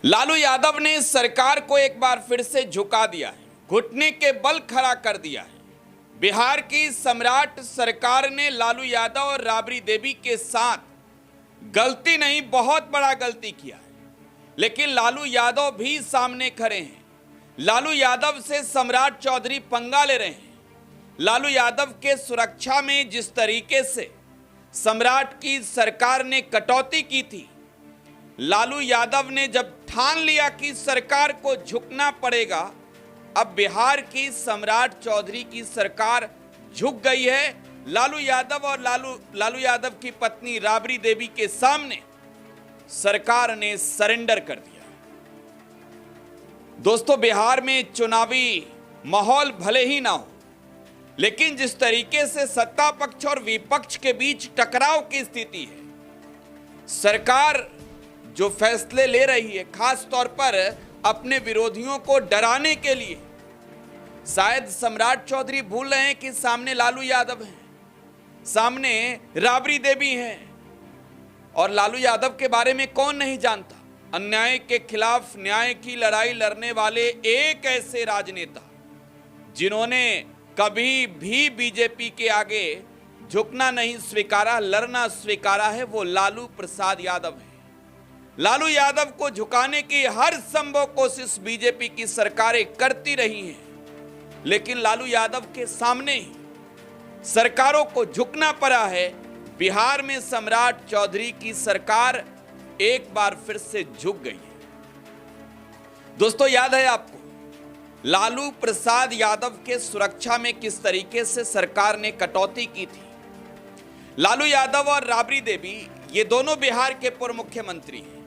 लालू यादव ने सरकार को एक बार फिर से झुका दिया है, घुटने के बल खड़ा कर दिया है। बिहार की सम्राट सरकार ने लालू यादव और राबड़ी देवी के साथ गलती नहीं, बहुत बड़ा गलती किया है। लेकिन लालू यादव भी सामने खड़े हैं। लालू यादव से सम्राट चौधरी पंगा ले रहे हैं। लालू यादव के सुरक्षा में जिस तरीके से सम्राट की सरकार ने कटौती की थी, लालू यादव ने जब ठान लिया कि सरकार को झुकना पड़ेगा, अब बिहार की सम्राट चौधरी की सरकार झुक गई है। लालू यादव और लालू यादव की पत्नी राबड़ी देवी के सामने सरकार ने सरेंडर कर दिया। दोस्तों, बिहार में चुनावी माहौल भले ही ना हो, लेकिन जिस तरीके से सत्ता पक्ष और विपक्ष के बीच टकराव की स्थिति है, सरकार जो फैसले ले रही है, खास तौर पर अपने विरोधियों को डराने के लिए, शायद सम्राट चौधरी भूल रहे हैं कि सामने लालू यादव हैं, सामने राबड़ी देवी हैं। और लालू यादव के बारे में कौन नहीं जानता, अन्याय के खिलाफ न्याय की लड़ाई लड़ने वाले एक ऐसे राजनेता जिन्होंने कभी भी बीजेपी के आगे झुकना नहीं स्वीकारा, लड़ना स्वीकारा है, वो लालू प्रसाद यादव है। लालू यादव को झुकाने की हर संभव कोशिश बीजेपी की सरकारें करती रही हैं, लेकिन लालू यादव के सामने ही सरकारों को झुकना पड़ा है। बिहार में सम्राट चौधरी की सरकार एक बार फिर से झुक गई है। दोस्तों, याद है आपको लालू प्रसाद यादव के सुरक्षा में किस तरीके से सरकार ने कटौती की थी। लालू यादव और राबड़ी देवी ये दोनों बिहार के पूर्व मुख्यमंत्री हैं।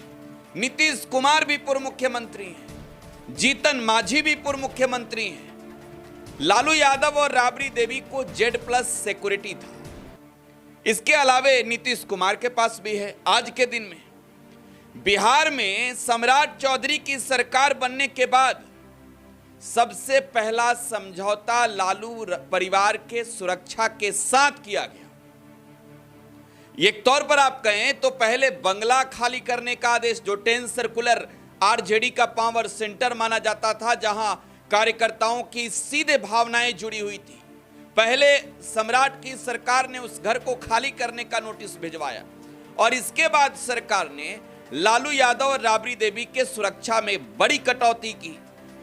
नीतीश कुमार भी पूर्व मुख्यमंत्री हैं, जीतन मांझी भी पूर्व मुख्यमंत्री हैं। लालू यादव और राबड़ी देवी को Z+ सिक्योरिटी था। इसके अलावे नीतीश कुमार के पास भी है। आज के दिन में बिहार में सम्राट चौधरी की सरकार बनने के बाद सबसे पहला समझौता लालू परिवार के सुरक्षा के साथ किया गया। एक तौर पर आप कहें तो पहले बंगला खाली करने का आदेश, जो 10 सर्कुलर आरजेडी का पावर सेंटर माना जाता था, जहां कार्यकर्ताओं की सीधे भावनाएं जुड़ी हुई थी, पहले सम्राट की सरकार ने उस घर को खाली करने का नोटिस भिजवाया। और इसके बाद सरकार ने लालू यादव और राबड़ी देवी के सुरक्षा में बड़ी कटौती की।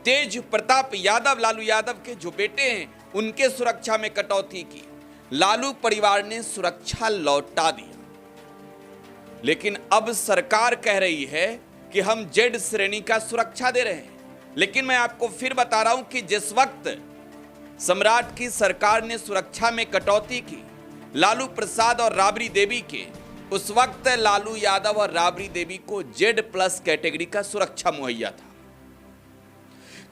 तेज प्रताप यादव, लालू यादव के जो बेटे हैं, उनके सुरक्षा में कटौती की। लालू परिवार ने सुरक्षा लौटा दिया। लेकिन अब सरकार कह रही है कि हम Z श्रेणी का सुरक्षा दे रहे हैं। लेकिन मैं आपको फिर बता रहा हूं कि जिस वक्त सम्राट की सरकार ने सुरक्षा में कटौती की लालू प्रसाद और राबड़ी देवी के, उस वक्त लालू यादव और राबड़ी देवी को Z+ कैटेगरी का सुरक्षा मुहैया था।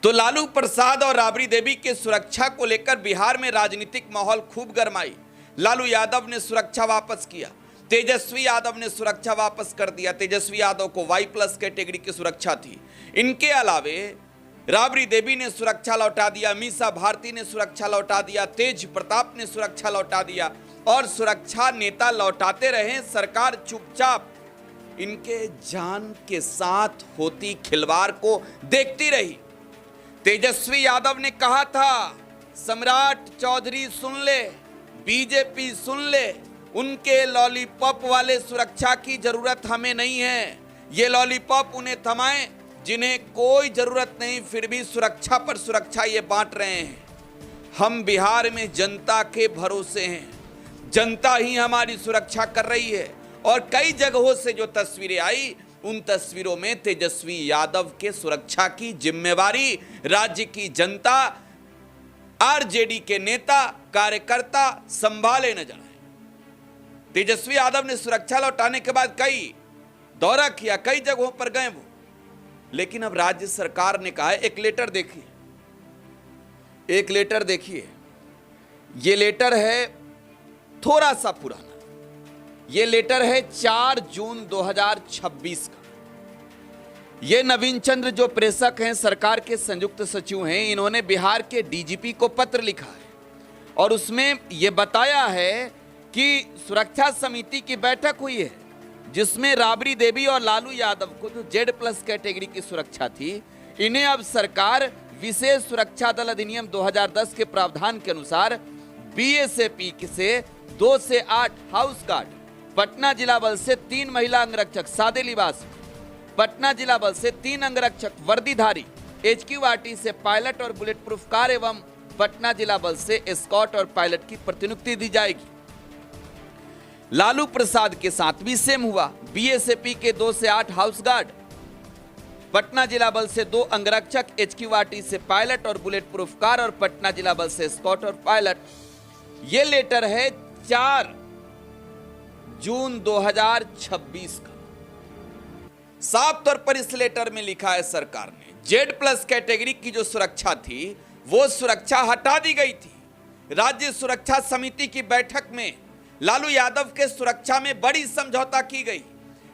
तो लालू प्रसाद और राबड़ी देवी के सुरक्षा को लेकर बिहार में राजनीतिक माहौल खूब गरमाई। लालू यादव ने सुरक्षा वापस किया, तेजस्वी यादव ने सुरक्षा वापस कर दिया। तेजस्वी यादव को Y+ कैटेगरी की सुरक्षा थी। इनके अलावे राबड़ी देवी ने सुरक्षा लौटा दिया, मीसा भारती ने सुरक्षा लौटा दिया, तेज प्रताप ने सुरक्षा लौटा दिया, और सुरक्षा नेता लौटाते रहे। सरकार चुपचाप इनके जान के साथ होती खिलवाड़ को देखती रही। तेजस्वी यादव ने कहा था, सम्राट चौधरी सुन ले, बीजेपी सुन ले, उनके लॉलीपॉप वाले सुरक्षा की जरूरत हमें नहीं है। ये लॉलीपॉप उन्हें थमाएं जिन्हें कोई जरूरत नहीं, फिर भी सुरक्षा पर सुरक्षा ये बांट रहे हैं। हम बिहार में जनता के भरोसे हैं, जनता ही हमारी सुरक्षा कर रही है। और कई जगहों से जो तस्वीरें आई, उन तस्वीरों में तेजस्वी यादव के सुरक्षा की जिम्मेवारी राज्य की जनता, आरजेडी के नेता कार्यकर्ता संभाले नजर आए। तेजस्वी यादव ने सुरक्षा लौटाने के बाद कई दौरा किया, कई जगहों पर गए वो। लेकिन अब राज्य सरकार ने कहा है, एक लेटर देखिए, एक लेटर देखिए। ये लेटर है थोड़ा सा पुराना। ये लेटर है 4 जून 2026 का। ये नवीन चंद्र जो प्रेषक हैं, सरकार के संयुक्त सचिव हैं, इन्होंने बिहार के डीजीपी को पत्र लिखा है और उसमें यह बताया है कि सुरक्षा समिति की बैठक हुई है। जिसमें राबड़ी देवी और लालू यादव को जो Z+ कैटेगरी की सुरक्षा थी, इन्हें अब सरकार विशेष सुरक्षा दल अधिनियम 2010 के प्रावधान के अनुसार BSAP से 2 से 8 हाउस गार्ड, पटना जिला बल से 3 महिला अंगरक्षक सादे लिबास, पटना जिला बल से 3 अंगरक्षक वर्दीधारी, HQRT से पायलट और बुलेट प्रूफ कार एवं पटना जिला बल से एस्कॉर्ट और पायलट की प्रतिनियुक्ति दी जाएगी। लालू प्रसाद के साथ भी सेम हुआ। BSAP के 2 से 8 हाउस गार्ड, पटना जिला बल से 2 अंगरक्षक, HQRT से पायलट और बुलेट प्रूफ कार और पटना जिला बल से एस्कॉर्ट और पायलट। यह लेटर है 4 जून 2026 का। साफ तौर पर इस लेटर में लिखा है सरकार ने Z+ कैटेगरी की जो सुरक्षा थी वो सुरक्षा हटा दी गई थी। राज्य सुरक्षा समिति की बैठक में लालू यादव के सुरक्षा में बड़ी समझौता की गई,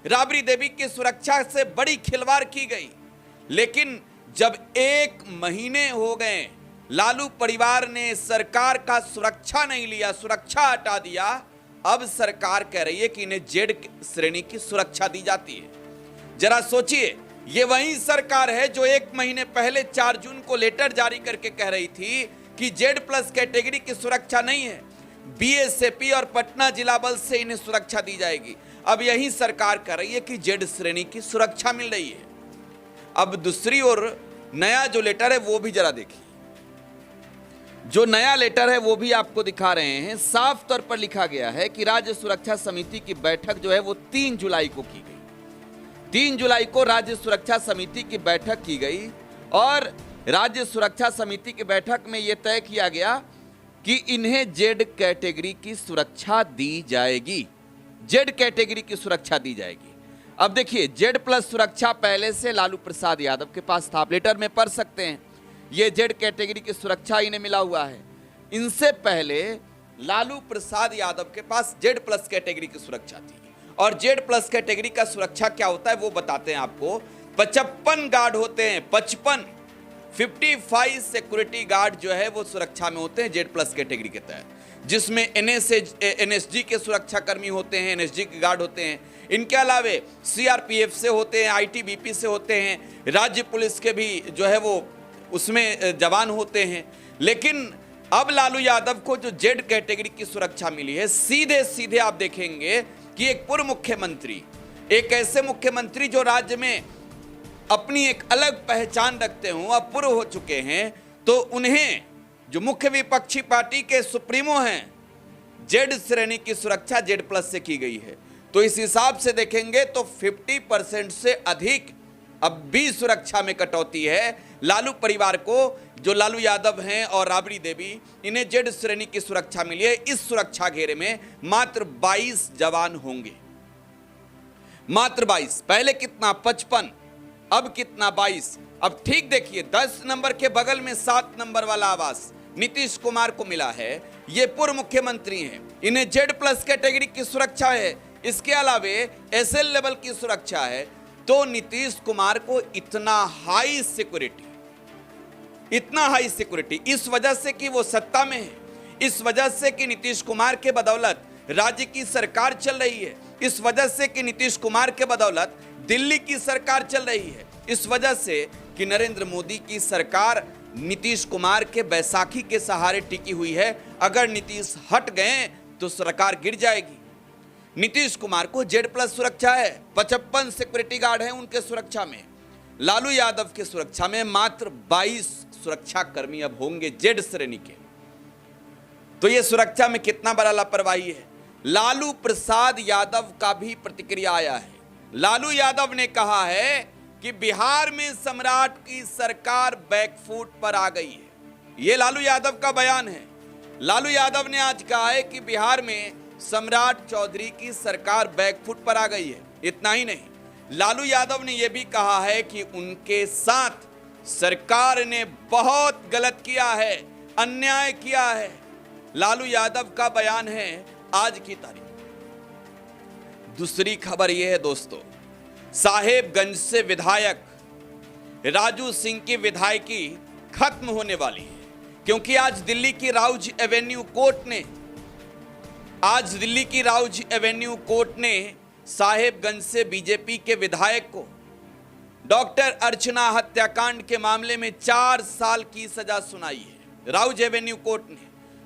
राबड़ी देवी की सुरक्षा से बड़ी खिलवाड़ की गई। लेकिन जब 1 महीने हो गए, लालू परिवार ने सरकार का सुरक्षा नहीं लिया, सुरक्षा हटा दिया। अब सरकार कह रही है कि इन्हें Z श्रेणी की सुरक्षा दी जाती है। जरा सोचिए, ये वही सरकार है जो 1 महीने पहले 4 जून को लेटर जारी करके कह रही थी कि Z+ कैटेगरी की सुरक्षा नहीं है, BSAP और पटना जिला बल से इन्हें सुरक्षा दी जाएगी। अब यही सरकार कह रही है कि Z श्रेणी की सुरक्षा मिल रही है। अब दूसरी ओर नया जो लेटर है वो भी जरा देखिए। जो नया लेटर है वो भी आपको दिखा रहे हैं। साफ तौर पर लिखा गया है कि राज्य सुरक्षा समिति की बैठक जो है वो 3 जुलाई को की गई। 3 जुलाई को राज्य सुरक्षा समिति की बैठक की गई और राज्य सुरक्षा समिति की बैठक में यह तय किया गया कि इन्हें Z कैटेगरी की सुरक्षा दी जाएगी। Z कैटेगरी की सुरक्षा दी जाएगी। अब देखिए, Z+ सुरक्षा पहले से लालू प्रसाद यादव के पास था, आप लेटर में पढ़ सकते हैं। ये Z कैटेगरी की सुरक्षा इन्हें मिला हुआ है। इनसे पहले लालू प्रसाद यादव के पास Z+ कैटेगरी की सुरक्षा थी। और Z+ कैटेगरी का सुरक्षा क्या होता है वो बताते हैं आपको। 55 गार्ड होते हैं, 55 सिक्योरिटी गार्ड जो है वो सुरक्षा में होते हैं Z+ कैटेगरी के तहत, जिसमें NSG के सुरक्षा कर्मी होते हैं, NSG के गार्ड होते हैं। इनके अलावे CRPF से होते हैं, ITBP से होते हैं, राज्य पुलिस के भी जो है वो उसमें जवान होते हैं। लेकिन अब लालू यादव को जो Z कैटेगरी की सुरक्षा मिली है, सीधे सीधे आप देखेंगे कि एक पूर्व मुख्यमंत्री, एक ऐसे मुख्यमंत्री जो राज्य में अपनी एक अलग पहचान रखते हों, अब पूर्व हो चुके हैं, तो उन्हें जो मुख्य विपक्षी पार्टी के सुप्रीमो हैं, Z श्रेणी की सुरक्षा Z+ से की गई है। तो इस हिसाब से देखेंगे तो 50% से अधिक अब भी सुरक्षा में कटौती है। लालू परिवार को, जो लालू यादव हैं और राबड़ी देवी, इन्हें Z श्रेणी की सुरक्षा मिली है। इस सुरक्षा घेरे में मात्र 22 जवान होंगे, मात्र 22। पहले कितना? 55, अब कितना? 22। अब ठीक देखिए, 10 नंबर के बगल में 7 नंबर वाला आवास नीतीश कुमार को मिला है। ये पूर्व मुख्यमंत्री हैं, इन्हें Z+ कैटेगरी की सुरक्षा है। इसके अलावे SL लेवल की सुरक्षा है। तो नीतीश कुमार को इतना हाई सिक्योरिटी इस वजह से कि वो सत्ता में है, इस वजह से कि नीतीश कुमार के बदौलत राज्य की सरकार चल रही है, इस वजह से कि नीतीश कुमार के बदौलत दिल्ली की सरकार चल रही है, इस वजह से कि नरेंद्र मोदी की सरकार नीतीश कुमार के बैसाखी के सहारे टिकी हुई है। अगर नीतीश हट गए तो सरकार गिर जाएगी। नीतीश कुमार को Z+ सुरक्षा है, 55 सिक्योरिटी गार्ड हैं उनके सुरक्षा में। लालू यादव के सुरक्षा में मात्र 22 सुरक्षा कर्मी अब होंगे Z श्रेणी के। तो ये सुरक्षा में कितना बड़ा लापरवाही है। लालू प्रसाद यादव का भी प्रतिक्रिया आया है। लालू यादव ने कहा है कि बिहार में सम्राट की सरकार बैकफुट पर आ गई है। ये लालू यादव का बयान है। लालू यादव ने आज कहा है कि बिहार में सम्राट चौधरी की सरकार बैकफुट पर आ गई है। इतना ही नहीं, लालू यादव ने यह भी कहा है कि उनके साथ सरकार ने बहुत गलत किया है, अन्याय किया है। लालू यादव का बयान है आज की तारीख। दूसरी खबर यह है दोस्तों, साहेबगंज से विधायक राजू सिंह की विधायकी खत्म होने वाली है, क्योंकि आज दिल्ली की राउज एवेन्यू कोर्ट ने साहेबगंज से बीजेपी के विधायक को डॉक्टर अर्चना हत्याकांड के मामले में 4 साल की सजा सुनाई है। राउज एवेन्यू कोर्ट ने,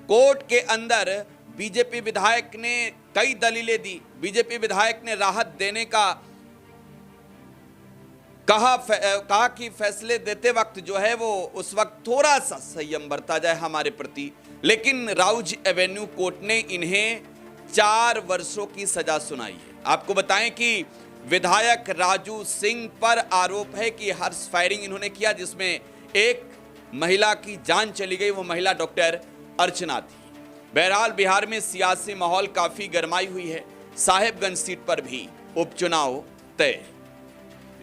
कोर्ट के अंदर बीजेपी विधायक ने कई दलीलें दी। बीजेपी विधायक ने राहत देने का कहा कि फैसले देते वक्त जो है वो उस वक्त थोड़ा सा संयम बरता जाए हमारे प्रति, लेकिन राउज एवेन्यू कोर्ट ने इन्हें 4 वर्षों की सजा सुनाई है। आपको बताएं कि विधायक राजू सिंह पर आरोप है कि हर्ष फायरिंग इन्होंने किया, जिसमें एक महिला की जान चली गई। वो महिला डॉक्टर अर्चना थी। बहरहाल बिहार में सियासी माहौल काफी गरमाई हुई है। साहेबगंज सीट पर भी उपचुनाव तय।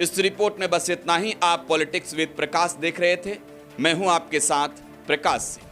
इस रिपोर्ट में बस इतना ही। आप पॉलिटिक्स विद प्रकाश देख रहे थे। मैं हूं आपके साथ प्रकाश सिंह।